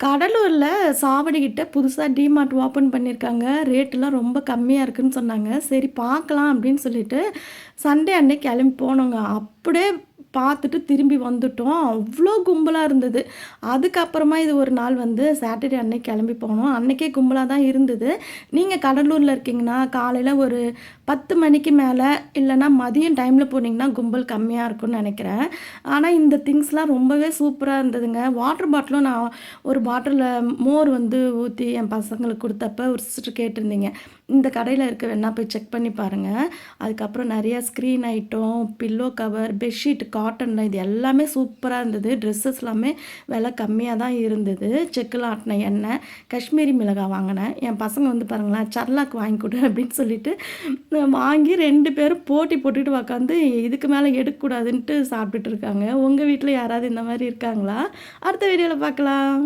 கடலூர்ல சாவடிகிட்ட புதுசா DMart open பண்ணியிருக்காங்க. ரேட்லாம் ரொம்ப கம்மியா இருக்குன்னு சொன்னாங்க. சரி பார்க்கலாம் அப்படின்னு சொல்லிட்டு, சண்டே அன்னைக்கு கிளம்பி போனோங்க. அப்படியே பார்த்துட்டு திரும்பி வந்துட்டோம். அவ்ளோ கும்பலா இருந்தது. அதுக்கப்புறமா இது ஒரு நாள் வந்து சாட்டர்டே அன்னைக்கு கிளம்பி போனோம். அன்னைக்கே கும்பலா தான் இருந்தது. நீங்க கடலூர்ல இருக்கீங்கன்னா, காலையில ஒரு 10 மணிக்கு மேல, இல்லன்னா மதியம் டைம்ல போனீங்கன்னா, கும்பல் கம்மியா இருக்கும்னு நெனைக்கிறேன். ஆனா இந்த திங்ஸ்லாம் ரொம்பவே சூப்பரா இருந்ததுங்க. வாட்டர் பாட்டிலும் நான் ஒரு பாட்டில்ல மோர் வந்து ஊத்தி என் பசங்களுக்கு குடுத்தப்ப ஒரு சிஸ்டர் கேட்டிருந்தீங்க. இந்த கடையில இருக்க வேணா போய் செக் பண்ணி பாருங்க. அதுக்கப்புறம் நெறைய screen item, pillow cover, bedsheet காட்டன்ல இது எல்லாமே சூப்பரா இருந்தது. ட்ரெஸ்ஸஸ் எல்லாமே விலை கம்மியா தான் இருந்தது. செக்குல ஆட்டுன எண்ணெய், காஷ்மீரி மிளகாய் வாங்குனேன். என் பசங்க வந்து பாருங்களேன், "சர்லாக் வாங்கி குடு" அப்படின்னு சொல்லிட்டு வாங்கி 2 பேரும் போட்டி போட்டுட்டு உக்காந்து இதுக்கு மேல எடுக்கக்கூடாதுன்ட்டு சாப்பிட்டுட்டு இருக்காங்க. உங்க வீட்ல யாராவது இந்த மாரி இருக்காங்களா? அடுத்த வீடியோல பார்க்கலாம்.